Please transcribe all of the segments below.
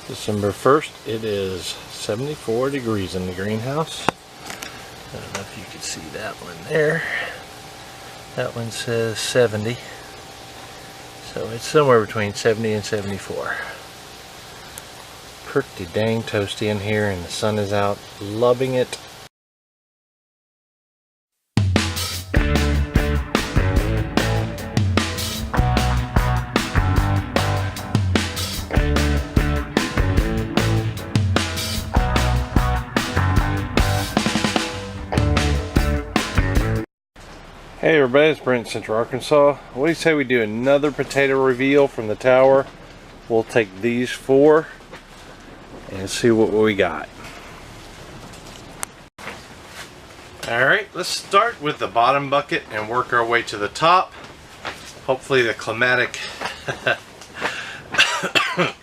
December 1st, it is 74 degrees in the greenhouse. I don't know if you can see that one there. That one says 70. So it's somewhere between 70 and 74. Pretty dang toasty in here, and the sun is out, loving it. Hey everybody, it's Brent, Central Arkansas. What do you say we do another potato reveal from the tower? We'll take these 4 and see what we got. Alright, let's start with the bottom bucket and work our way to the top. Hopefully the climatic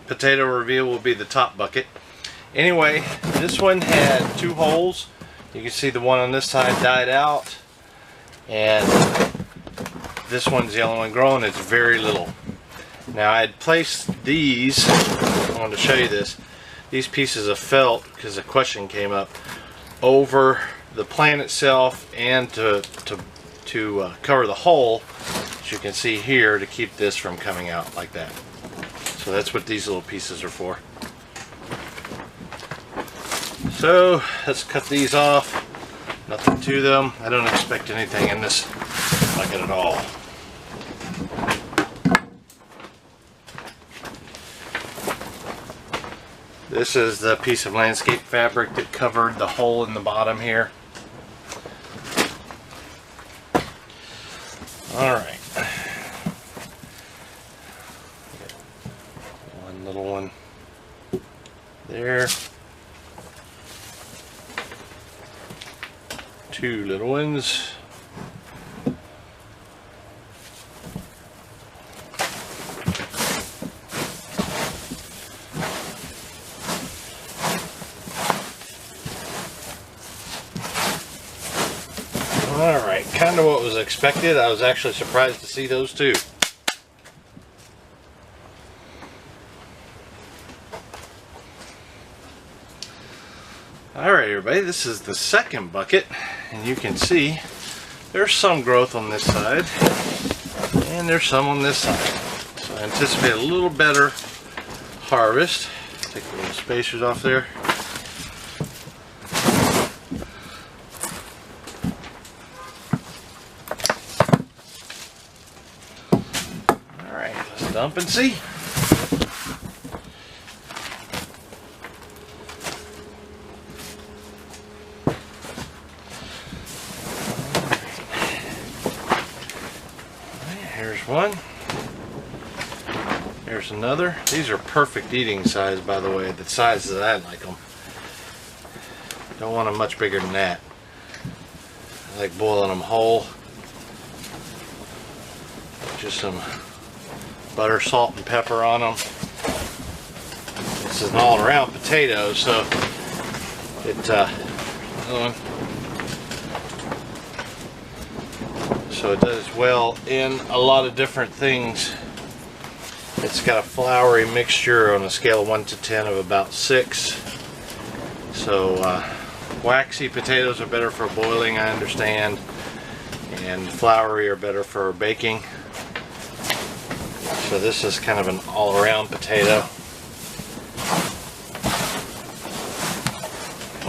potato reveal will be the top bucket. Anyway, this one had 2 holes. You can see the one on this side died out. And this one's the only one growing. It's very little. Now I had placed these, I wanted to show you this, these pieces of felt, because a question came up, over the plant itself and to cover the hole, as you can see here, to keep this from coming out like that. So that's what these little pieces are for. So let's cut these off. Nothing to them. I don't expect anything in this bucket at all. This is the piece of landscape fabric that covered the hole in the bottom here. Alright. One little one there. 2 little ones. Alright, kind of what was expected. I was actually surprised to see those 2. Alright everybody, this is the second bucket, and you can see there's some growth on this side and there's some on this side. So I anticipate a little better harvest. Take the little spacers off there. Alright, let's dump and see. Here's one. Here's another. These are perfect eating size, by the way, the size that I like them. Don't want them much bigger than that. I like boiling them whole. Just some butter, salt, and pepper on them. This is an all-around potato, so another one. So it does well in a lot of different things. It's got a floury mixture on a scale of 1 to 10 of about 6. So waxy potatoes are better for boiling, I understand, and floury are better for baking. So this is kind of an all-around potato.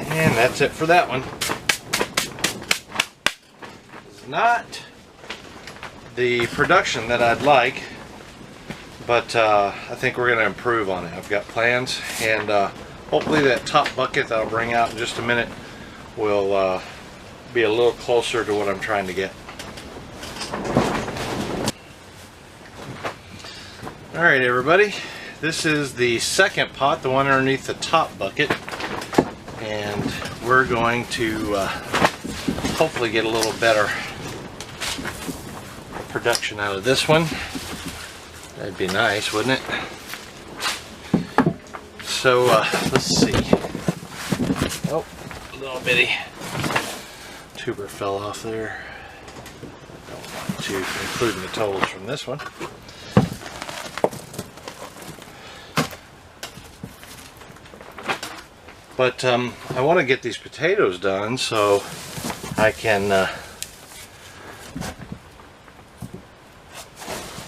And that's it for that one. It's not the production that I'd like, but I think we're going to improve on it. I've got plans, and hopefully that top bucket that I'll bring out in just a minute will be a little closer to what I'm trying to get. Alright everybody, this is the second pot, the one underneath the top bucket, and we're going to hopefully get a little better production out of this one. That'd be nice, wouldn't it? So let's see. Oh, a little bitty tuber fell off there. I don't want to include the totals from this one. But I want to get these potatoes done so I can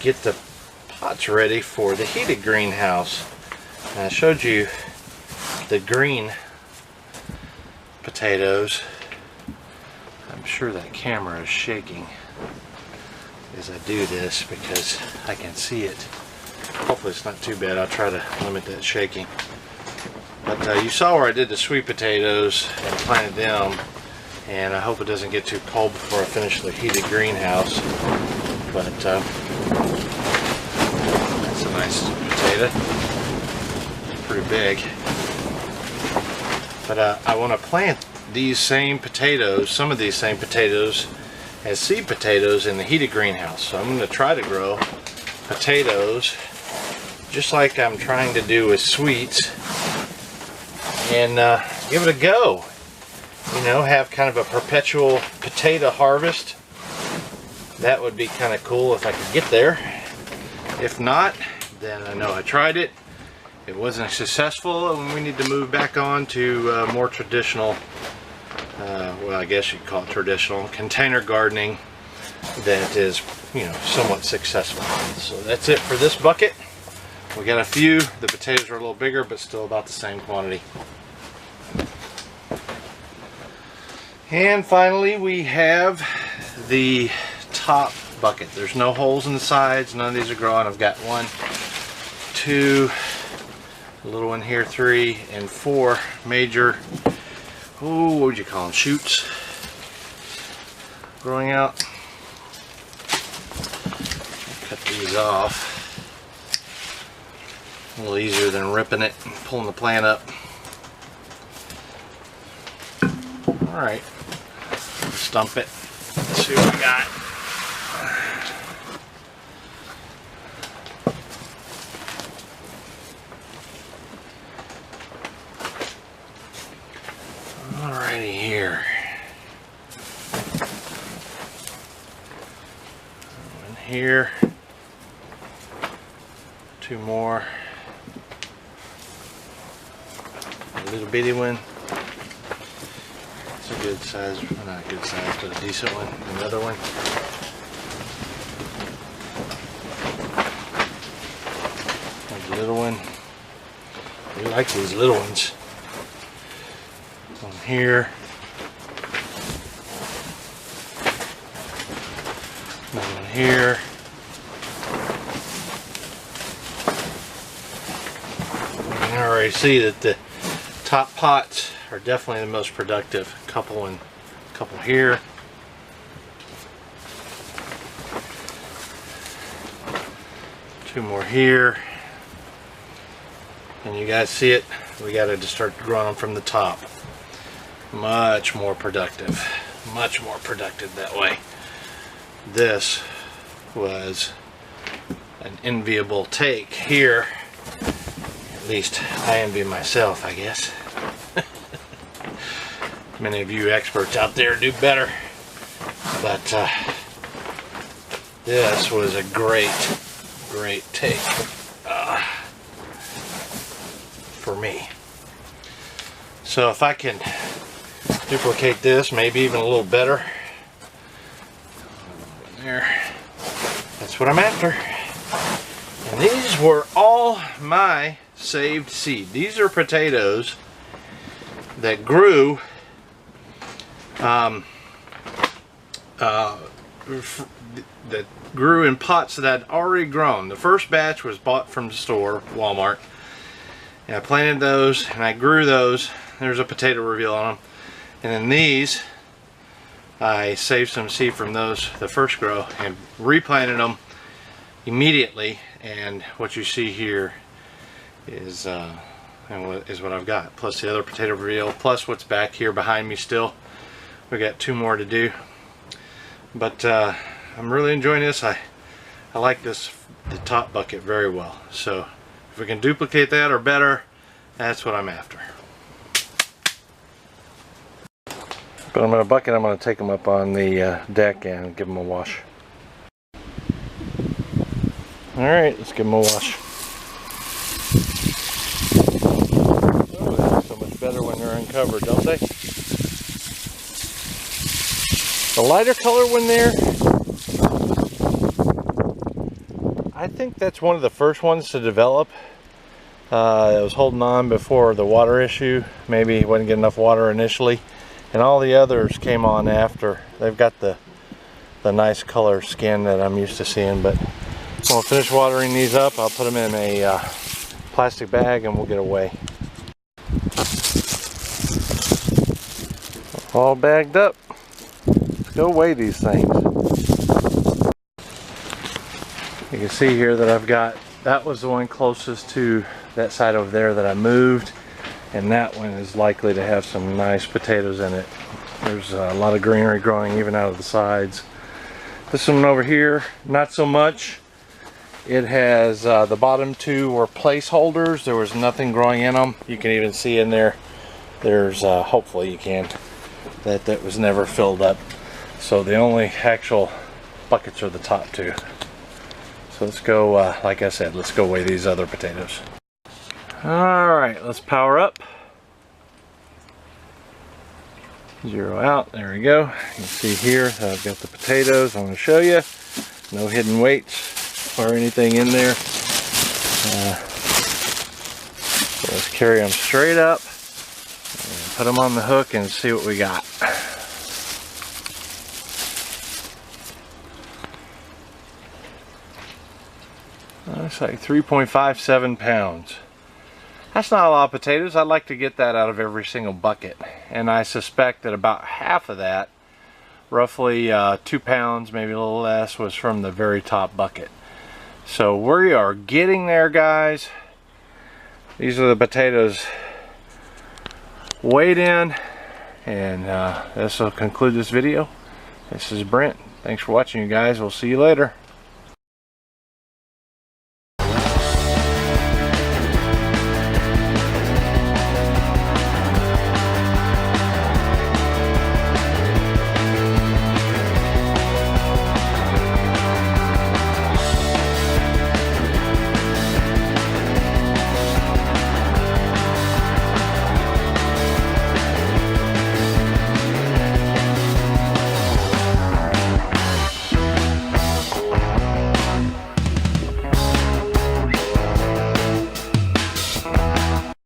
get the pots ready for the heated greenhouse. And I showed you the green potatoes. I'm sure that camera is shaking as I do this because I can see it. Hopefully it's not too bad. I'll try to limit that shaking. But you saw where I did the sweet potatoes and planted them, and I hope it doesn't get too cold before I finish the heated greenhouse. But that's a nice potato. Pretty big. But I want to plant these same potatoes, some of these same potatoes, as seed potatoes in the heated greenhouse. So I'm going to try to grow potatoes just like I'm trying to do with sweets, and give it a go. You know, have kind of a perpetual potato harvest. That would be kind of cool if I could get there. If not, then I know I tried it. It wasn't successful, and we need to move back on to more traditional, well, I guess you'd call it traditional container gardening that is, you know, somewhat successful. So that's it for this bucket. We got a few. The potatoes are a little bigger, but still about the same quantity. And finally, we have the top bucket. There's no holes in the sides. None of these are growing. I've got 1, 2, a little one here, 3, and 4 major, what would you call them, shoots growing out. Cut these off. A little easier than ripping it and pulling the plant up. Alright, stump it. Let's see what we got. Alrighty here. One here. 2 more. A little bitty one. It's a good size, well, not a good size, but a decent one. Another one. There's a little one. We like these little ones. One here. Another one here. You can already see that the top pots are definitely the most productive. A couple here. Two more here. And you guys see it? We got to just start growing them from the top. Much more productive. Much more productive that way. This was an enviable take here. At least I envy myself, I guess. Many of you experts out there do better. But this was a great take for me. So if I can duplicate this, maybe even a little better. There. That's what I'm after. And these were all my saved seed. These are potatoes that grew that grew in pots that I'd already grown. The first batch was bought from the store, Walmart, and I planted those and I grew those. There's a potato reveal on them. And then these, I saved some seed from those, the first grow, and replanted them immediately. And what you see here is what I've got, plus the other potato reveal, plus what's back here behind me still. We got 2 more to do, but I'm really enjoying this. I like the top bucket very well. So if we can duplicate that or better, that's what I'm after. But I'm in a bucket. I'm going to take them up on the deck and give them a wash. All right, let's give them a wash. Oh, that's so much better when they're uncovered, don't they? The lighter color one there, I think that's one of the first ones to develop. It was holding on before the water issue. Maybe it wouldn't get enough water initially. And all the others came on after. They've got the nice color skin that I'm used to seeing. But we'll finish watering these up. I'll put them in a plastic bag and we'll get away. All bagged up. Let's go weigh these things. You can see here that I've got, that was the one closest to that side over there that I moved, and that one is likely to have some nice potatoes in it. There's a lot of greenery growing even out of the sides. This one over here, not so much. It has the bottom two were placeholders. There was nothing growing in them. You can even see in there, there's hopefully you can, that was never filled up. So the only actual buckets are the top two. So let's go, like I said, let's go weigh these other potatoes. Alright, let's power up. Zero out, there we go. You can see here that I've got the potatoes. I'm going to show you. No hidden weights or anything in there. So let's carry them straight up and put them on the hook and see what we got. It's like 3.57 pounds. That's not a lot of potatoes. I'd like to get that out of every single bucket. And I suspect that about half of that, roughly 2 pounds, maybe a little less, was from the very top bucket. So we are getting there, guys. These are the potatoes weighed in. And this will conclude this video. This is Brent. Thanks for watching, you guys. We'll see you later.